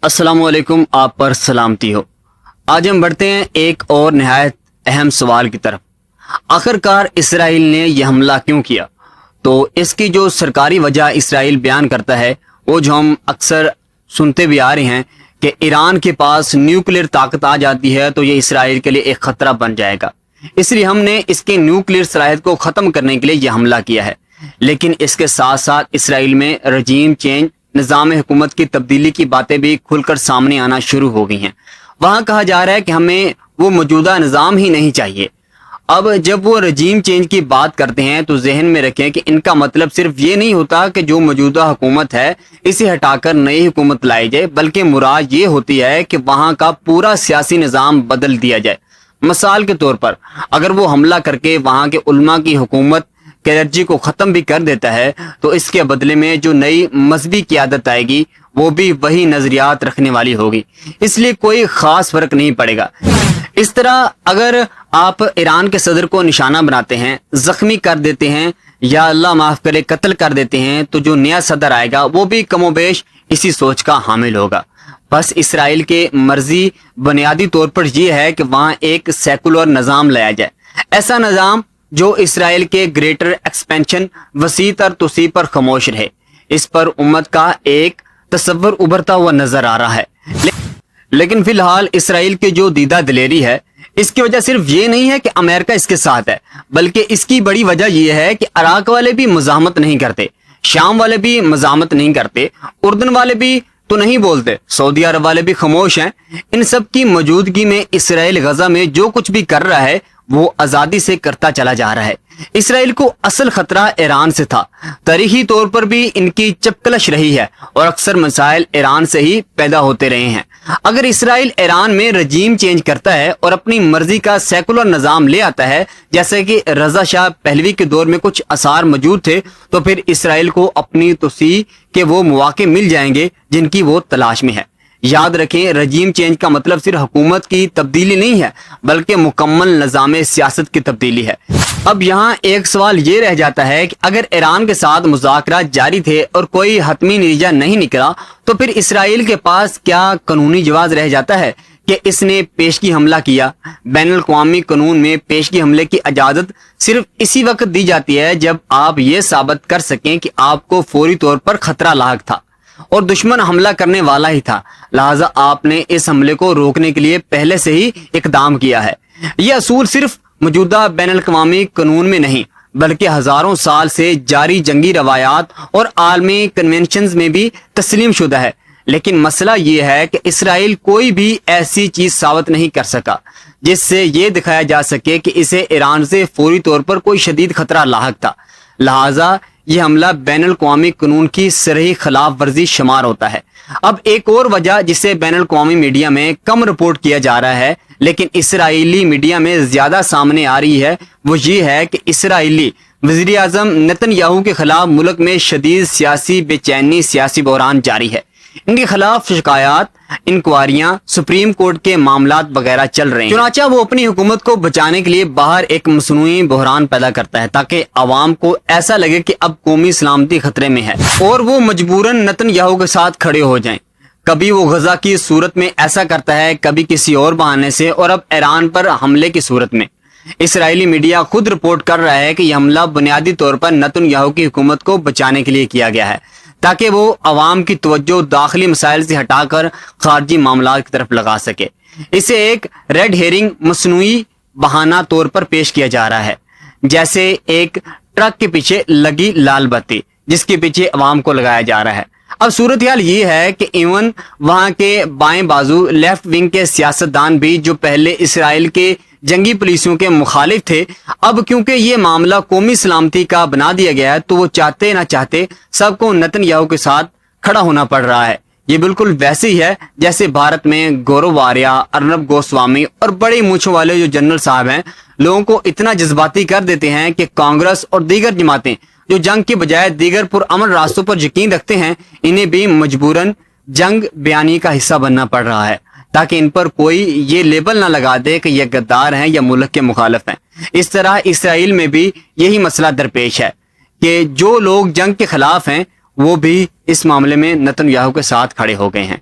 अस्सलाम वालेकुम, आप पर सलामती हो। आज हम बढ़ते हैं एक और नहायत अहम सवाल की तरफ। आखिरकार इसराइल ने यह हमला क्यों किया? तो इसकी जो सरकारी वजह इसराइल बयान करता है वो जो हम अक्सर सुनते भी आ रहे हैं कि ईरान के पास न्यूक्लियर ताकत आ जाती है तो ये इसराइल के लिए एक खतरा बन जाएगा, इसलिए हमने इसके न्यूक्लियर सलाहियत को ख़त्म करने के लिए यह हमला किया है। लेकिन इसके साथ साथ इसराइल में रजीम चेंज, निज़ाम हुकूमत की तब्दीली की बातें भी खुलकर सामने आना शुरू हो गई हैं। वहाँ कहा जा रहा है कि हमें वो मौजूदा निज़ाम ही नहीं चाहिए। अब जब वो रजीम चेंज की बात करते हैं तो जहन में रखें कि इनका मतलब सिर्फ ये नहीं होता कि जो मौजूदा हुकूमत है इसे हटाकर नई हुकूमत लाई जाए, बल्कि मुराद ये होती है कि वहाँ का पूरा सियासी निज़ाम बदल दिया जाए। मिसाल के तौर पर अगर वो हमला करके वहाँ के उलमा की हुकूमत क्लर्जी को ख़त्म भी कर देता है तो इसके बदले में जो नई मजहबी क़यादत आएगी वो भी वही नज़रियात रखने वाली होगी, इसलिए कोई ख़ास फ़र्क नहीं पड़ेगा। इस तरह अगर आप ईरान के सदर को निशाना बनाते हैं, ज़ख्मी कर देते हैं या अल्लाह माफ़ करे कत्ल कर देते हैं तो जो नया सदर आएगा वो भी कमोबेश इसी सोच का हामिल होगा। बस इसराइल के मर्जी बुनियादी तौर पर यह है कि वहाँ एक सेकुलर निज़ाम लाया जाए, ऐसा निज़ाम जो इसराइल के ग्रेटर एक्सपेंशन, वसी तर तुसी पर खामोश रहे। इस पर उम्मत का एक तस्वर उभरता हुआ नजर आ रहा है। लेकिन फिलहाल इसराइल की जो दीदा दिलेरी है इसकी वजह सिर्फ ये नहीं है कि अमेरिका इसके साथ है, बल्कि इसकी बड़ी वजह यह है कि इराक वाले भी मज़ाहमत नहीं करते, शाम वाले भी मज़ाहमत नहीं करते, उर्दन वाले भी तो नहीं बोलते, सऊदी अरब वाले भी खामोश हैं। इन सब की मौजूदगी में इसराइल गजा में जो कुछ भी कर रहा है वो आज़ादी से करता चला जा रहा है। इसराइल को असल खतरा ईरान से था, तारीखी तौर पर भी इनकी चपकलश रही है और अक्सर मसाइल ईरान से ही पैदा होते रहे हैं। अगर इसराइल ईरान में रजीम चेंज करता है और अपनी मर्जी का सेकुलर निज़ाम ले आता है, जैसे कि रजा शाह पहलवी के दौर में कुछ आसार मौजूद थे, तो फिर इसराइल को अपनी तोसी के वो मौके मिल जाएंगे जिनकी वो तलाश में है। याद रखें, रजीम चेंज का मतलब सिर्फ हुकूमत की तब्दीली नहीं है, बल्कि मुकम्मल निज़ाम सियासत की तब्दीली है। अब यहाँ एक सवाल ये रह जाता है कि अगर ईरान के साथ मुज़ाकरात जारी थे और कोई हतमी नतीजा नहीं निकला तो फिर इसराइल के पास क्या कानूनी जवाब रह जाता है कि इसने पेशगी हमला किया? बैनुल-अक़वामी कानून में पेशगी हमले की इजाज़त सिर्फ इसी वक्त दी जाती है जब आप ये साबित कर सकें कि आपको फौरी तौर पर खतरा लाहक था और दुश्मन हमला करने वाला ही था, लिहाजा आपने इस हमले को रोकने के लिए पहले से ही इकदाम किया है। यह असूल सिर्फ मौजूदा बैनुल-अक़वामी कानून में नहीं बल्कि हजारों साल से जारी जंगी रवायात और आलमी कन्वेंशंस में भी तस्लीम शुदा है। लेकिन मसला ये है कि इसराइल कोई भी ऐसी चीज साबित नहीं कर सका जिससे ये दिखाया जा सके कि इसे ईरान से फौरी तौर पर कोई शदीद खतरा लाहक था, लिहाजा यह हमला बैनुल-अक़वामी कानून की सरही खिलाफ वर्जी शुमार होता है। अब एक और वजह जिसे बैनुल-अक़वामी मीडिया में कम रिपोर्ट किया जा रहा है लेकिन इसराइली मीडिया में ज्यादा सामने आ रही है, वो ये है कि इसराइली वज़ीर आज़म नेतन्याहू के खिलाफ मुल्क में शदीद सियासी बेचैनी, सियासी बहरान जारी है। इनके खिलाफ शिकायत, इंक्वायरियां, सुप्रीम कोर्ट के मामलात वगैरह चल रहे हैं। चुनाचा वो अपनी हुकूमत को बचाने के लिए बाहर एक मसनूई बहरान पैदा करता है ताकि आवाम को ऐसा लगे कि अब कौमी सलामती खतरे में है और वो मजबूरन नेतन्याहू के साथ खड़े हो जाएं। कभी वो गजा की सूरत में ऐसा करता है, कभी किसी और बहाने से, और अब ईरान पर हमले की सूरत में। इसराइली मीडिया खुद रिपोर्ट कर रहा है कि यह हमला बुनियादी तौर पर नेतन्याहू की हुकूमत को बचाने के लिए किया गया है ताकि वो अवाम की तवज्जो दाखिली मसाइल से हटाकर खारजी मामलात की तरफ लगा सके। इसे एक रेड हेरिंग, मसनूई बहाना तौर पर पेश किया जा रहा है, जैसे एक ट्रक के पीछे लगी लाल बत्ती जिसके पीछे अवाम को लगाया जा रहा है। अब सूरत हाल ये है कि इवन वहाँ के बाएं बाजू लेफ्ट विंग के सियासतदान भी जो पहले इसराइल के जंगी पुलिसों के मुखालिफ थे, अब क्योंकि ये मामला कौमी सलामती का बना दिया गया है तो वो चाहते ना चाहते सबको नेतन्याहू के साथ खड़ा होना पड़ रहा है। ये बिल्कुल वैसे ही है जैसे भारत में गौरव आर्या, अर्नब गोस्वामी और बड़े मूंछों वाले जो जनरल साहब हैं लोगों को इतना जज्बाती कर देते हैं कि कांग्रेस और दीगर जमातें जो जंग के बजाय दीगर पुरअमन रास्तों पर यकीन रखते हैं, इन्हें भी मजबूरन जंग बयानी का हिस्सा बनना पड़ रहा है ताकि इन पर कोई ये लेबल ना लगा दे कि ये गद्दार हैं या मुल्क के मुखालिफ हैं। इस तरह इसराइल में भी यही मसला दरपेश है कि जो लोग जंग के खिलाफ हैं वो भी इस मामले में नेतन्याहू के साथ खड़े हो गए हैं।